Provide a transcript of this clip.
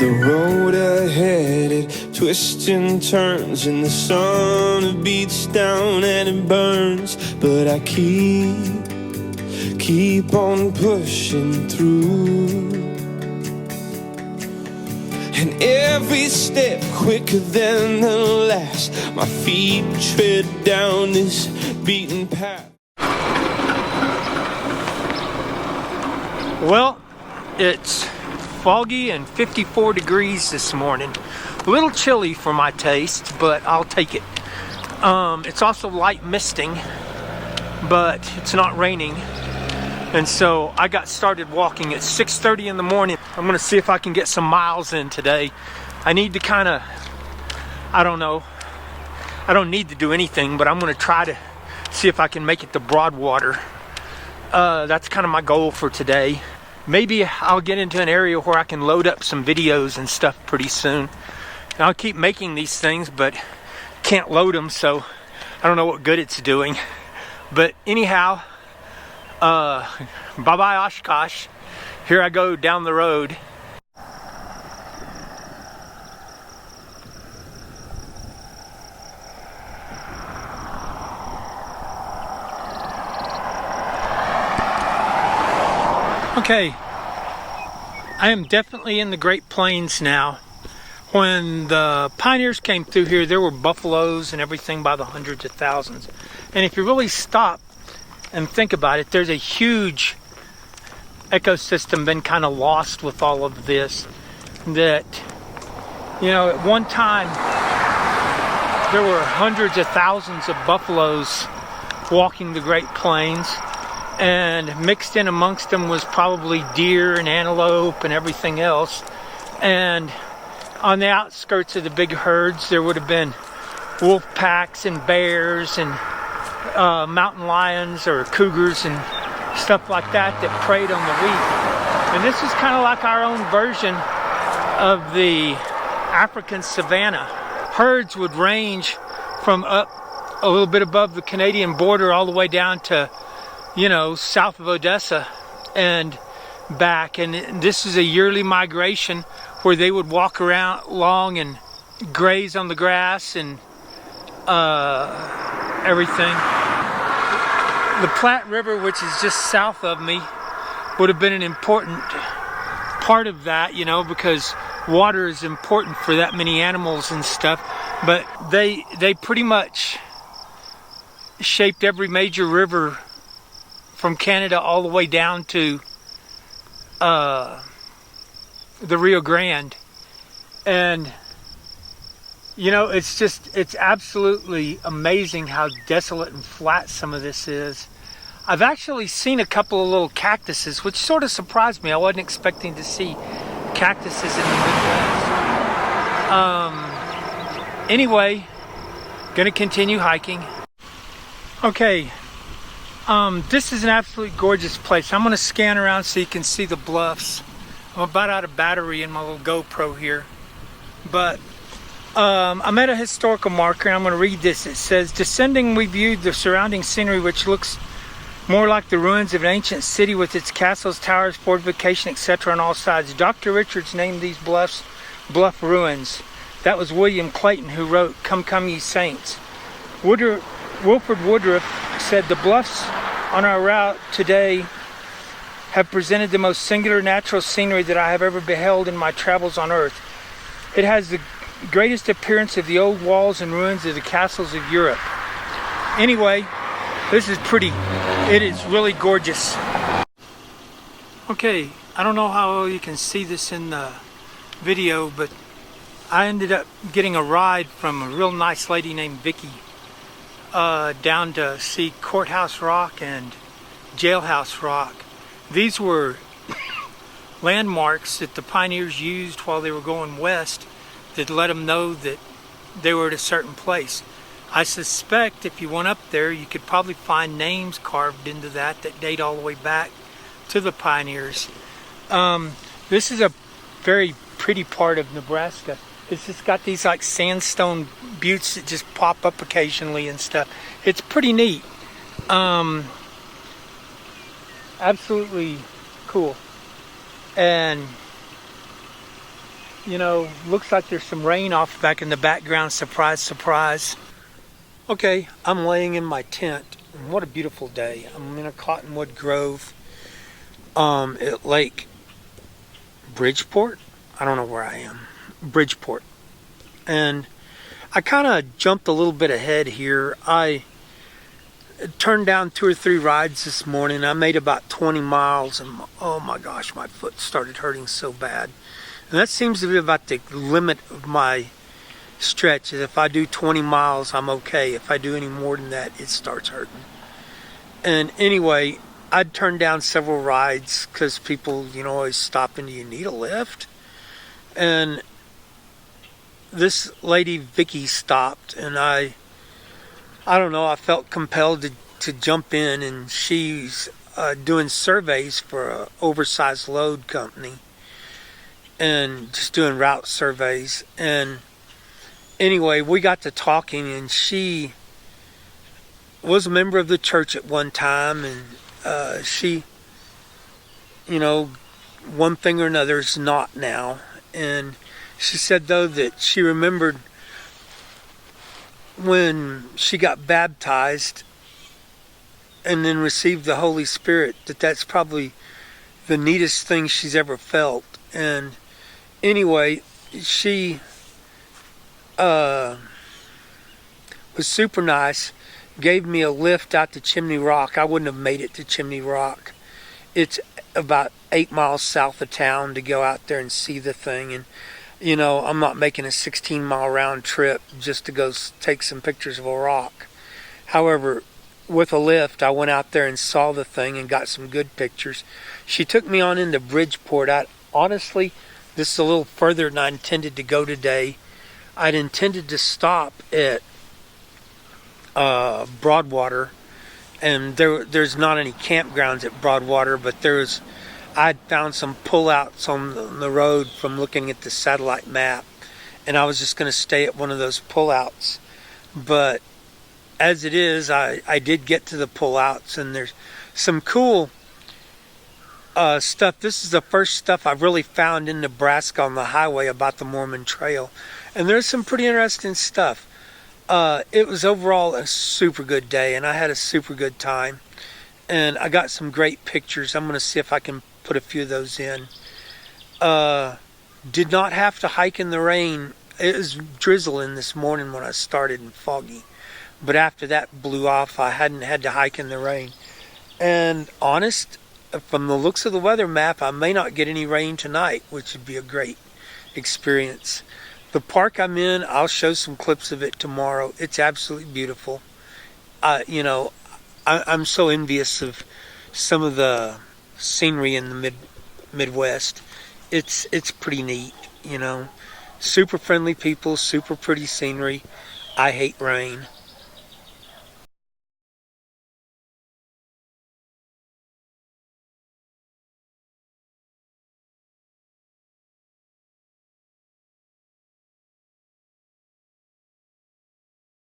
The road ahead, it twists and turns, and the sun beats down and it burns. But I keep on pushing through. And every step quicker than the last, my feet tread down this beaten path. Well, it's foggy and 54 degrees this morning. A little chilly for my taste, but I'll take it. It's also light misting, but it's not raining. And so I got started walking at 6:30 in the morning. I'm gonna see if I can get some miles in today. I need to kind of, I don't know, I don't need to do anything, but I'm gonna try to see if I can make it to Broadwater. That's kind of my goal for today. Maybe I'll get into an area where I can load up some videos and stuff pretty soon. And I'll keep making these things, but can't load them, so I don't know what good it's doing. But anyhow, bye-bye Oshkosh. Here I go down the road. Okay, I am definitely in the Great Plains now. When the pioneers came through here, there were buffaloes and everything by the hundreds of thousands. And if you really stop and think about it, there's a huge ecosystem been kind of lost with all of this. That, you know, at one time there were hundreds of thousands of buffaloes walking the Great Plains, and mixed in amongst them was probably deer and antelope and everything else. And on the outskirts of the big herds there would have been wolf packs and bears and mountain lions or cougars and stuff like that that preyed on the wheat. And this is kind of like our own version of the African savanna. Herds would range from up a little bit above the Canadian border all the way down to, you know, south of Odessa and back. And this is a yearly migration where they would walk around along and graze on the grass and everything. The Platte River, which is just south of me, would have been an important part of that, you know, because water is important for that many animals and stuff. But they pretty much shaped every major river from Canada all the way down to the Rio Grande. And you know, it's absolutely amazing how desolate and flat some of this is. I've actually seen a couple of little cactuses, which sort of surprised me. I wasn't expecting to see cactuses in the Midwest. Anyway, gonna continue hiking. Okay, this is an absolutely gorgeous place. I'm gonna scan around so you can see the bluffs. I'm about out of battery in my little GoPro here, but I'm at a historical marker and I'm going to read this. It says, descending we viewed the surrounding scenery, which looks more like the ruins of an ancient city with its castles, towers, fortification, etc. on all sides. Dr. Richards named these bluffs Bluff Ruins. That was William Clayton who wrote, Come, Come Ye Saints. Wilford Woodruff said, the bluffs on our route today have presented the most singular natural scenery that I have ever beheld in my travels on earth. It has the greatest appearance of the old walls and ruins of the castles of Europe. Anyway, this is pretty. It is really gorgeous. Okay, I don't know how well you can see this in the video, but I ended up getting a ride from a real nice lady named Vicky down to see Courthouse Rock and Jailhouse Rock. These were landmarks that the pioneers used while they were going west that let them know that they were at a certain place. I suspect if you went up there, you could probably find names carved into that date all the way back to the pioneers. This is a very pretty part of Nebraska. It's just got these like sandstone buttes that just pop up occasionally and stuff. It's pretty neat. Absolutely cool. And You know, looks like there's some rain off back in the background. Surprise, surprise. Okay, I'm laying in my tent. And what a beautiful day. I'm in a cottonwood grove at Lake Bridgeport. I don't know where I am. Bridgeport. And I kind of jumped a little bit ahead here. I turned down 2 or 3 rides this morning. I made about 20 miles and oh my gosh, my foot started hurting so bad. And that seems to be about the limit of my stretch. If I do 20 miles, I'm okay. If I do any more than that, it starts hurting. And anyway, I'd turned down several rides because people, always stop and do you need a lift? And this lady, Vicky, stopped and I don't know, I felt compelled to jump in, and she's doing surveys for an oversized load company and just doing route surveys. And anyway, we got to talking, and she was a member of the church at one time, and she, one thing or another is not now. And she said, though, that she remembered when she got baptized and then received the Holy Spirit, that's probably the neatest thing she's ever felt. And anyway, she was super nice, gave me a lift out to Chimney Rock. I wouldn't have made it to Chimney Rock. It's about 8 miles south of town to go out there and see the thing. And I'm not making a 16-mile round trip just to go take some pictures of a rock. However, with a lift, I went out there and saw the thing and got some good pictures. She took me on into Bridgeport. Honestly, this is a little further than I intended to go today. I'd intended to stop at Broadwater, and there's not any campgrounds at Broadwater, but I'd found some pullouts on the road from looking at the satellite map, and I was just going to stay at one of those pullouts. But as it is, I did get to the pullouts, and there's some cool stuff. This is the first stuff I've really found in Nebraska on the highway about the Mormon Trail, and there's some pretty interesting stuff. It was overall a super good day, and I had a super good time, and I got some great pictures. I'm going to see if I can put a few of those in. Did not have to hike in the rain. It was drizzling this morning when I started and foggy, but after that blew off, I hadn't had to hike in the rain. And honest, from the looks of the weather map, I may not get any rain tonight, which would be a great experience. The park I'm in, I'll show some clips of it tomorrow. It's absolutely beautiful. I'm so envious of some of the scenery in the Midwest. It's pretty neat, Super friendly people, super pretty scenery. I hate rain.